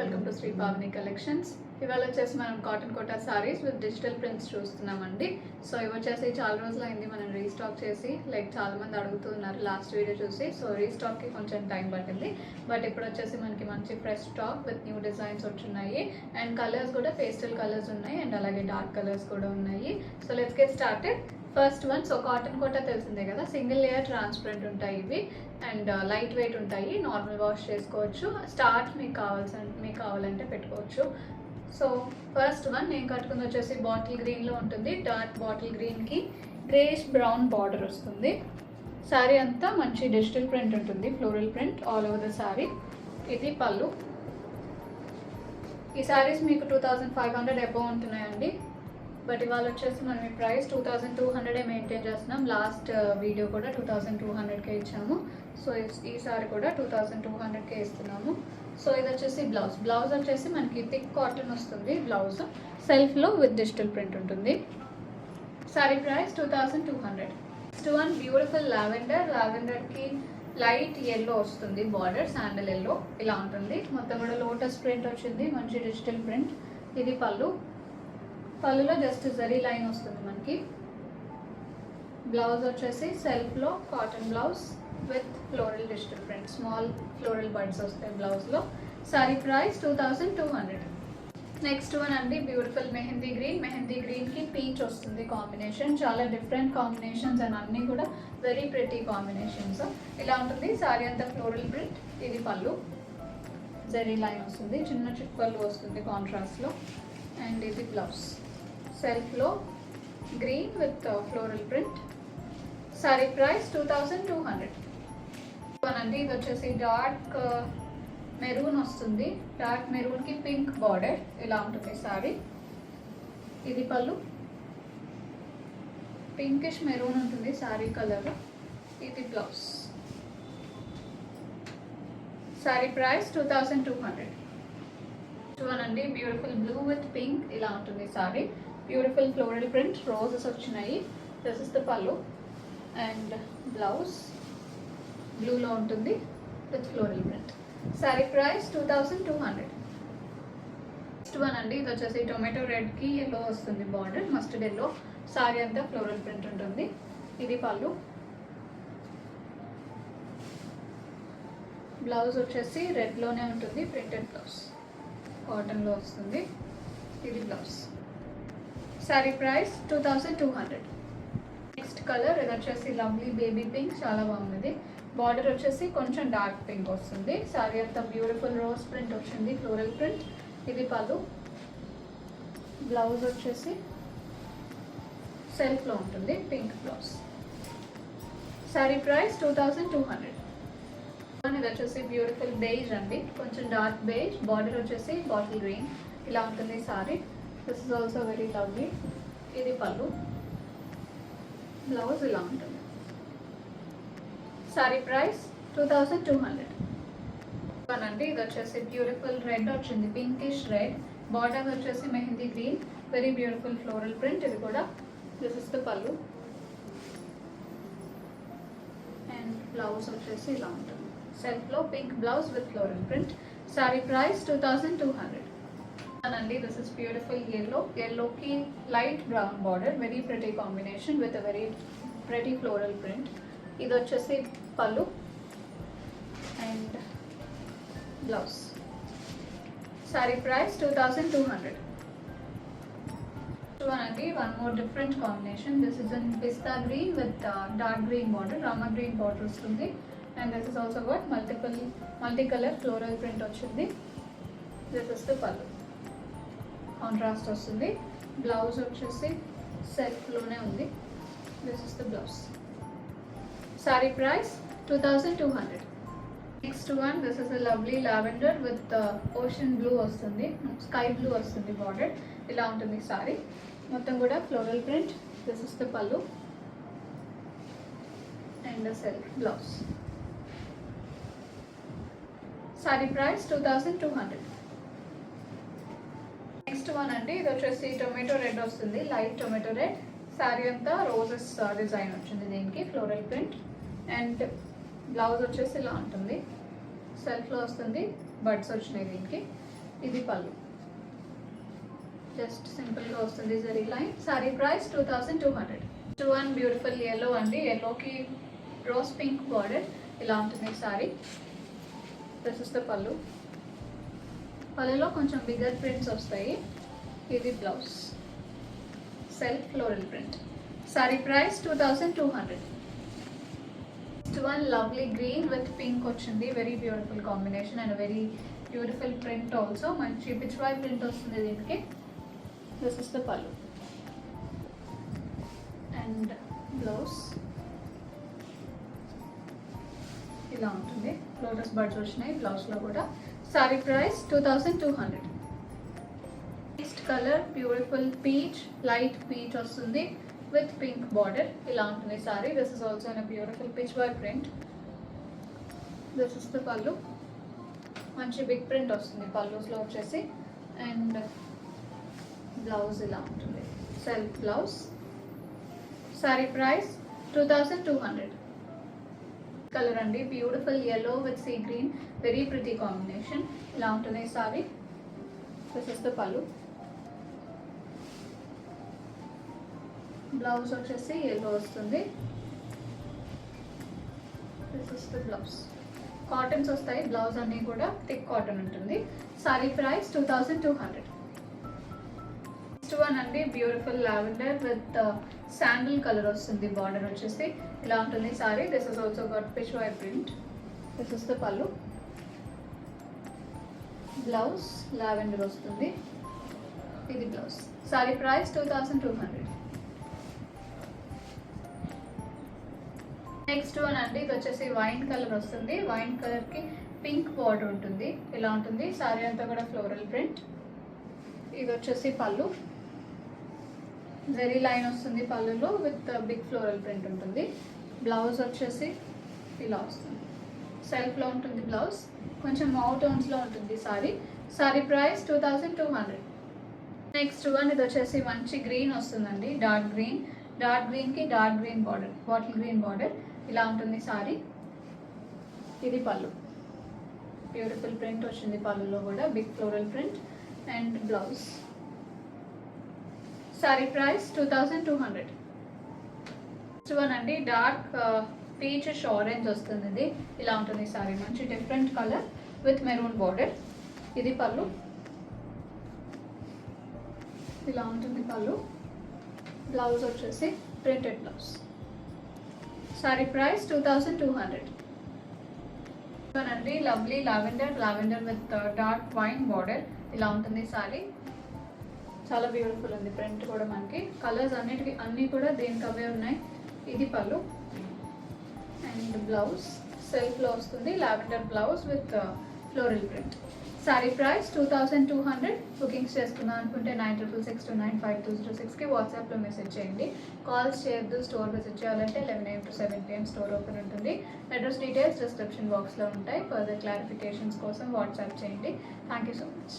Welcome to Shri Pavani collections. ఇవాళ వచ్చేసి మనం cotton Kota saris with digital prints చూస్తున్నామండి. సో ఇవి వచ్చేసి చాలా రోజులు అయింది మనం రీస్టాక్ చేసి, చాలా మంది అడుగుతున్నారు లాస్ట్ వీడియో చూసి. సో రీస్టాక్కి కొంచెం టైం పట్టింది, బట్ ఇప్పుడు వచ్చేసి మనకి మంచి fresh stock with new designs వచ్చున్నాయి. అండ్ కలర్స్ కూడా పేస్టల్ కలర్స్ ఉన్నాయి అండ్ అలాగే డార్క్ కలర్స్ కూడా ఉన్నాయి. So let's get started. First one, so cotton Kota తెలిసిందే కదా, సింగిల్ లేయర్ ట్రాన్స్పరెంట్ ఉంటాయి ఇవి అండ్ లైట్ వెయిట్ ఉంటాయి. నార్మల్ వాష్ చేసుకోవచ్చు. స్టార్ట్ మీకు కావాలంటే పెట్టుకోవచ్చు. సో ఫస్ట్ వన్ నేను కట్టుకుంది వచ్చేసి బాటిల్ గ్రీన్లో ఉంటుంది. డార్క్ బాటిల్ గ్రీన్కి గ్రేష్ బ్రౌన్ బార్డర్ వస్తుంది. శారీ అంతా మంచి డిజిటల్ ప్రింట్ ఉంటుంది, floral print all over the sari. ఇది పళ్ళు. ఈ శారీస్ మీకు 2500 అబౌవ్ ఉంటున్నాయండి. బట్ ఇవాళ వచ్చేసి మనం ఈ ప్రైస్ 2200 మెయింటైన్ చేస్తున్నాం. లాస్ట్ వీడియో కూడా 2200కే ఇచ్చాము. సో ఈసారి కూడా 2200కే ఇస్తున్నాము. సో ఇది వచ్చేసి బ్లౌజ్ వచ్చేసి మనకి థిక్ కాటన్ వస్తుంది. బ్లౌజ్ సెల్ఫ్లో విత్ డిజిటల్ ప్రింట్ ఉంటుంది. Sari price 2200. Next one beautiful లావెండర్కి లైట్ ఎల్లో వస్తుంది. బార్డర్ శాండల్ ఎల్లో ఇలా ఉంటుంది. మొత్తం కూడా లోటస్ ప్రింట్ వచ్చింది, మంచి డిజిటల్ ప్రింట్. ఇది పళ్ళులో జస్ట్ జరీ లైన్ వస్తుంది మనకి. బ్లౌజ్ వచ్చేసి సెల్ఫ్లో cotton blouse with floral digital print, small floral birds వస్తాయి బ్లౌజ్లో. సారీ ప్రైస్ 2200. నెక్స్ట్ వన్ అండి బ్యూటిఫుల్ మెహందీ గ్రీన్కి పీచ్ వస్తుంది కాంబినేషన్. చాలా డిఫరెంట్ కాంబినేషన్స్ అండ్ అన్నీ కూడా వెరీ ప్రెటీ కాంబినేషన్స్. ఇలా ఉంటుంది సారీ అంతా ఫ్లోరల్ ప్రింట్. ఇది పళ్ళు, జరీ లైన్ వస్తుంది, చిన్న చుక్కలు వస్తుంది కాంట్రాస్ట్లో. అండ్ ఇది బ్లౌజ్ సెల్ఫ్లో green with floral print. Sari price 2200. అండి ఇది వచ్చేసి డార్క్ మెరూన్ వస్తుంది. డార్క్ మెరూన్కి పింక్ బార్డర్ ఇలా ఉంటుంది సారీ. ఇది పళ్ళు, పింకిష్ మెరూన్ ఉంటుంది సారీ కలర్. ఇది బ్లౌజ్. సారీ ప్రైస్ 2200. అండి బ్యూటిఫుల్ బ్లూ విత్ పింక్ ఇలా ఉంటుంది sari. Beautiful floral print, roses వచ్చినాయి. This is the pallu and blouse బ్లూలో ఉంటుంది with floral print. Sari price 2200. Next one అండి ఇది వచ్చేసి టొమాటో రెడ్కి ఎల్లో వస్తుంది. Border mustard yellow. సారీ అంతా ఫ్లోరల్ ప్రింట్ ఉంటుంది. ఇది పళ్ళు. బ్లౌజ్ వచ్చేసి రెడ్లోనే ఉంటుంది, ప్రింటెడ్ బ్లౌజ్ కాటన్లో వస్తుంది. ఇది blouse. Sari price 2200. Next colour ఇది వచ్చేసి లవ్లీ బేబీ పింక్, చాలా బాగుంది. బార్డర్ వచ్చేసి కొంచెం డార్క్ పింక్ వస్తుంది. సారీ అంతా బ్యూటిఫుల్ రోజ్ ప్రింట్ వచ్చింది, ఫ్లోరల్ ప్రింట్. ఇది పళ్ళు. బ్లౌజ్ వచ్చేసి సెల్ఫ్లో ఉంటుంది, పింక్ బ్లౌజ్. సారీ ప్రైస్ 2200. ఇది వచ్చేసి బ్యూటిఫుల్ బేజ్ అండి, కొంచెం డార్క్ బేజ్. బార్డర్ వచ్చేసి బాటిల్ గ్రీన్ ఇలా ఉంటుంది sari. This is also very lovely. ఇది పళ్ళు, బ్లౌజ్ ఇలా ఉంటుంది. సారీ ప్రైస్ 2200. అండి ఇది వచ్చేసి బ్యూటిఫుల్ రెడ్ వచ్చింది, పింకిష్ రెడ్. బార్డర్ వచ్చేసి mehndi green, very beautiful floral print. ఇది కూడా this is the pallu and blouse వచ్చేసి ఇలా ఉంటుంది. సెల్ఫ్లో pink blouse with floral print. Sari price 2200. అండి దిస్ ఇస్ బ్యూటిఫుల్ ఎల్లోకి light brown border, very pretty combination with a very pretty floral print. ఇది వచ్చేసి pallu and blouse. Sari price 2200. అండి one more different combination. This is in pista green with dark green border, Rama green border వస్తుంది. And this is also got multi colour floral print వచ్చింది. This is the pallu, contrast వస్తుంది. Blouse వచ్చేసి సెల్ఫ్లోనే ఉంది. This is the blouse. Sari price 2200. Next one this is a lovely lavender with ocean blue వస్తుంది, sky blue వస్తుంది. Border ఇలా ఉంటుంది సారీ. మొత్తం కూడా floral print. This is the pallu and the self blouse. Sari price 2200. Next one అండి ఇది వచ్చేసి టొమాటో రెడ్ వస్తుంది, లైట్ టొమాటో రెడ్. శారీ అంతా రోజెస్ డిజైన్ వచ్చింది దీనికి, ఫ్లోరల్ ప్రింట్. అండ్ బ్లౌజ్ వచ్చేసి ఇలా ఉంటుంది, సెల్ఫ్లో వస్తుంది, బడ్స్ వచ్చినాయి దీనికి. ఇది పళ్ళు. జస్ట్ సింపుల్గా వస్తుంది zari line. Sorry price 2200. One beautiful yellow అండి. ఎల్లోకి రోజ్ పింక్ బార్డర్ ఇలా ఉంటుంది సారీ. దిస్ ఇస్ ద పళ్ళు. పళ్ళులో కొంచెం బిగ్గర్ ప్రింట్స్ వస్తాయి. ఇది blouse. Self floral print. Sari price 2200. One lovely green with pink వచ్చింది. Very beautiful combination and very beautiful print also. మంచి పిచ్వాయ్ ప్రింట్ వస్తుంది దీనికి. This is the pallu and blouse ఇలా ఉంటుంది. లోటస్ బర్డ్స్ వచ్చినాయి బ్లౌజ్లో కూడా. Sari price 2200. Next colour beautiful peach, light peach వస్తుంది విత్ పింక్ బార్డర్ ఇలా ఉంటుంది sari. This is also in beautiful Pichwai print. This is the పళ్ళు. మంచి బిగ్ ప్రింట్ వస్తుంది పళ్ళుస్లో వచ్చేసి. అండ్ బ్లౌజ్ ఇలా ఉంటుంది. Self blouse. Sari price 2200. Colour అండి. Beautiful yellow with sea green. Very pretty combination ఇలా ఉంటుంది sari. This is the pallu. Blouse వచ్చేసి yellow వస్తుంది. This is the blouse. Cottons వస్తాయి బ్లౌజ్ అన్నీ కూడా. థిక్ కాటన్ ఉంటుంది. సారీ ప్రైస్ 2200. నెక్స్ట్ వన్ అండి beautiful lavender with sandal colour వస్తుంది. బార్డర్ వచ్చేసి ఇలా ఉంటుంది sari. This is also got Pichwai print. This is the pallu. Blouse lavender వస్తుంది. ఇది blouse. Sari price 2200. Next one అండి. ఇది వచ్చేసి వైన్ కలర్ వస్తుంది. వైన్ కలర్కి పింక్ బార్డర్ ఉంటుంది. ఇలా ఉంటుంది సారీ అంతా కూడా ఫ్లోరల్ ప్రింట్. ఇది వచ్చేసి పళ్ళు. జరీ లైన్ వస్తుంది పళ్ళులో విత్ బిగ్ ఫ్లోరల్ ప్రింట్ ఉంటుంది. బ్లౌజ్ వచ్చేసి ఇలా వస్తుంది. సెల్ఫ్లో ఉంటుంది బ్లౌజ్. కొంచెం మౌ టోన్స్లో ఉంటుంది sorry. Sorry price 2200. Next one ఇది వచ్చేసి మంచి గ్రీన్ వస్తుందండి. Dark green. డార్క్ గ్రీన్కి dark green border, bottle green border ఇలా ఉంటుంది సారీ. ఇది పళ్ళు. బ్యూటిఫుల్ ప్రింట్ వచ్చింది పళ్ళులో కూడా. Big floral print and blouse. Sari price 2200. Next one అండి. డార్క్ పీచిష్ ఆరెంజ్ వస్తుంది. ఇది ఇలా ఉంటుంది సారీ. మంచి different colour with maroon border. ఇది పళ్ళు. ఇలా ఉంటుంది పళ్ళు. బ్లౌజ్ వచ్చేసి ప్రింటెడ్ బ్లౌజ్. సారీ ప్రైస్ 2200. అండి lovely lavender with dark wine border ఇలా ఉంటుంది సారీ. చాలా బ్యూటిఫుల్ ఉంది ప్రింట్ కూడా. మనకి కలర్స్ అన్నీ కూడా దేనికి అవే ఉన్నాయి. ఇది పళ్ళు అండ్ బ్లౌజ్ సెల్ఫ్లో వస్తుంది. Lavender blouse with floral print. Sari price 2200. Bookings చేసుకుందాం అనుకుంటే 9666295206కి వాట్సాప్లో మెసేజ్ చేయండి. కాల్స్ చేయొద్దు. స్టోర్ విజిట్ చేయాలంటే 11 AM to 7 PM store open ఉంటుంది. అడ్రస్ డీటెయిల్స్ డిస్క్రిప్షన్ బాక్స్లో ఉంటాయి. ఫర్దర్ క్లారిఫికేషన్స్ కోసం వాట్సాప్ చేయండి. Thank you so much.